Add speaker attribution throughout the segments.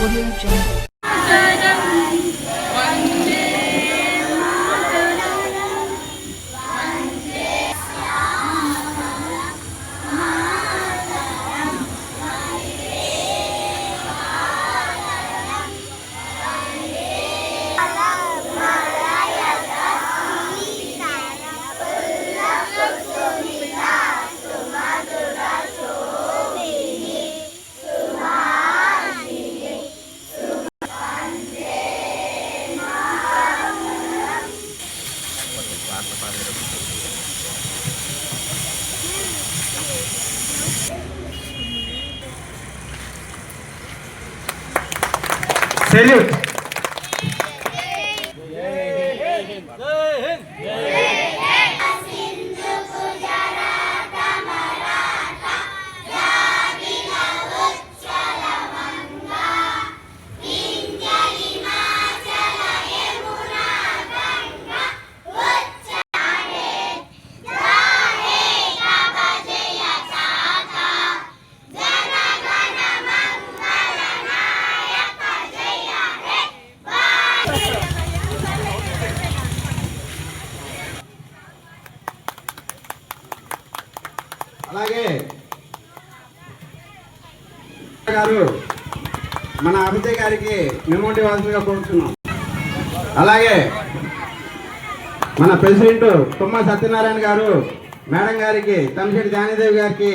Speaker 1: Audio Jungle.
Speaker 2: Salute. అలాగే గారు మన అభిజయ్ గారికి మెమోంటి వాల్సిగా కోరుతున్నాం. అలాగే మన ప్రెసిడెంట్ తుమ్మ సత్యనారాయణ గారు మేడం గారికి తమిశెట్టి జానీదేవి గారికి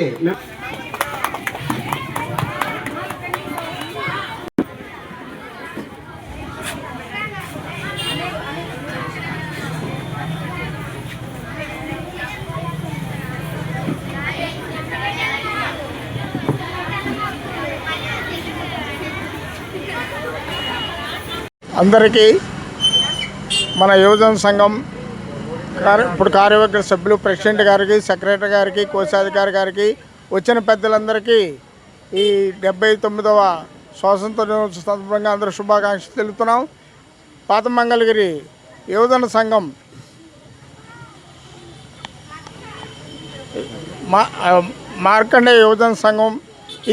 Speaker 3: అందరికీ మన యువజన సంఘం ఇప్పుడు కార్యవర్గ సభ్యులు ప్రెసిడెంట్ గారికి, సెక్రటరీ గారికి, కోశాధికారి గారికి, వచ్చిన పెద్దలందరికీ ఈ 79వ స్వాతంత్ర దినోత్సవ సందర్భంగా అందరూ శుభాకాంక్షలు తెలుపుతున్నాం. పాత మంగళగిరి యువజన సంఘం మార్కండేయ యువజన సంఘం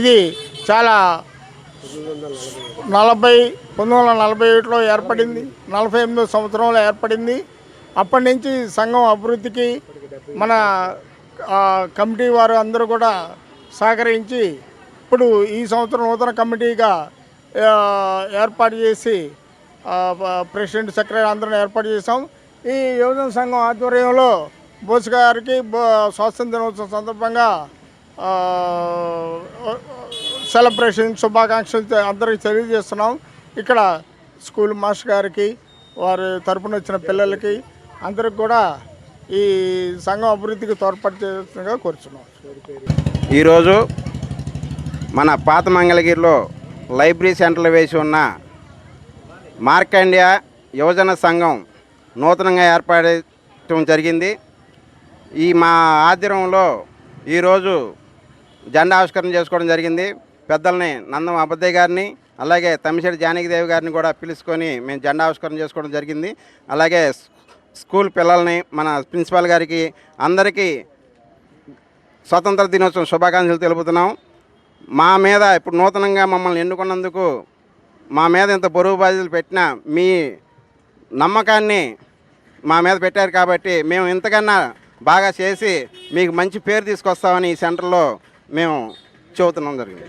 Speaker 3: ఇది చాలా 1947లో ఏర్పడింది. 48వ సంవత్సరంలో ఏర్పడింది. అప్పటి నుంచి సంఘం అభివృద్ధికి మన కమిటీ వారు అందరూ కూడా సహకరించి ఇప్పుడు ఈ సంవత్సరం నూతన కమిటీగా ఏర్పాటు చేసి ప్రెసిడెంట్, సెక్రటరీ అందరం ఏర్పాటు చేసాం. ఈ యువజన సంఘం ఆధ్వర్యంలో బోస్ గారికి స్వాతంత్ర దినోత్సవం సందర్భంగా సెలబ్రేషన్ శుభాకాంక్షలు అందరికీ తెలియజేస్తున్నాం. ఇక్కడ స్కూల్ మాస్టర్ గారికి, వారి తరపున వచ్చిన పిల్లలకి అందరికి కూడా ఈ సంఘం అభివృద్ధికి తోడ్పాటు చేస్తుందిగా కోరుచున్నాం.
Speaker 2: ఈరోజు మన పాత మంగళగిరిలో లైబ్రరీ సెంటర్లో వేసి ఉన్న మార్కండేయ యువజన సంఘం నూతనంగా ఏర్పడటం జరిగింది. ఈ మా ఆధ్వర్యంలో ఈరోజు జెండా ఆవిష్కరణ చేసుకోవడం జరిగింది. పెద్దల్ని నందం అబద్దయ్య గారిని, అలాగే తమిశెట్టి జానకిదేవి గారిని కూడా పిలుచుకొని మేము జెండా ఆవిష్కరణ చేసుకోవడం జరిగింది. అలాగే స్కూల్ పిల్లల్ని, మన ప్రిన్సిపాల్ గారికి అందరికీ స్వతంత్ర దినోత్సవం శుభాకాంక్షలు తెలుపుతున్నాం. మా మీద ఇప్పుడు నూతనంగా మమ్మల్ని ఎన్నుకున్నందుకు, మా మీద ఇంత బరువు బాధ్యతలు పెట్టిన మీ నమ్మకాన్ని మా మీద పెట్టారు కాబట్టి మేము ఇంతకన్నా బాగా చేసి మీకు మంచి పేరు తీసుకొస్తామని ఈ సెంటర్లో మేము చెబుతున్నాం జరిగింది.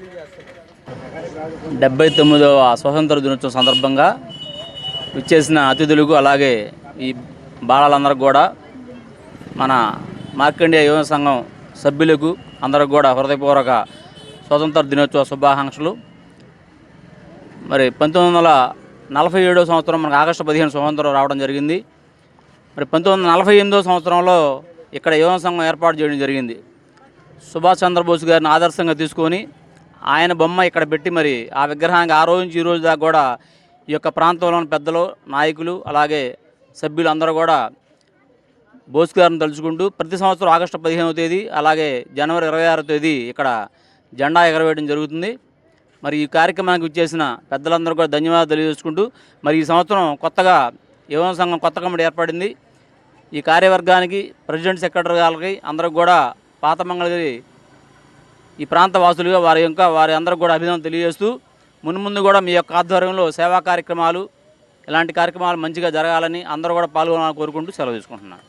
Speaker 4: 79వ స్వాతంత్ర దినోత్సవం సందర్భంగా విచ్చేసిన అతిథులకు, అలాగే ఈ బాలలందరికీ కూడా, మన మార్కండేయ యువజన సంఘం సభ్యులకు అందరికి కూడా హృదయపూర్వక స్వాతంత్ర దినోత్సవ శుభాకాంక్షలు. మరి 1947వ సంవత్సరం మనకు ఆగస్టు 15 స్వాతంత్రం రావడం జరిగింది. మరి 1948వ సంవత్సరంలో ఇక్కడ యువజన సంఘం ఏర్పాటు చేయడం జరిగింది. సుభాష్ చంద్రబోస్ గారిని ఆదర్శంగా తీసుకొని ఆయన బొమ్మ ఇక్కడ పెట్టి, మరి ఆ విగ్రహానికి ఆ రోజు నుంచి ఈ రోజు దాకా కూడా ఈ యొక్క ప్రాంతంలోని పెద్దలు, నాయకులు, అలాగే సభ్యులు అందరూ కూడా బోస్ గారిని తలుచుకుంటూ ప్రతి సంవత్సరం ఆగస్టు 15వ తేదీ, అలాగే జనవరి 26వ తేదీ ఇక్కడ జెండా ఎగరవేయడం జరుగుతుంది. మరి ఈ కార్యక్రమానికి విచ్చేసిన పెద్దలందరూ కూడా ధన్యవాదాలు తెలియజేసుకుంటూ, మరి ఈ సంవత్సరం కొత్తగా యువజన సంఘం కొత్త కమిటీ ఏర్పడింది. ఈ కార్యవర్గానికి, ప్రెసిడెంట్, సెక్రటరీ గారికి అందరికి కూడా పాత మంగళగిరి ఈ ప్రాంత వాసులుగా వారి అందరికి కూడా అభినందనలు తెలియజేస్తూ, మున్ముందు కూడా మీ యొక్క ఆధ్వర్యంలో సేవా కార్యక్రమాలు ఇలాంటి కార్యక్రమాలు మంచిగా జరగాలని అందరూ కూడా పాల్గొనాలని కోరుకుంటూ సెలవు తీసుకుంటున్నాను.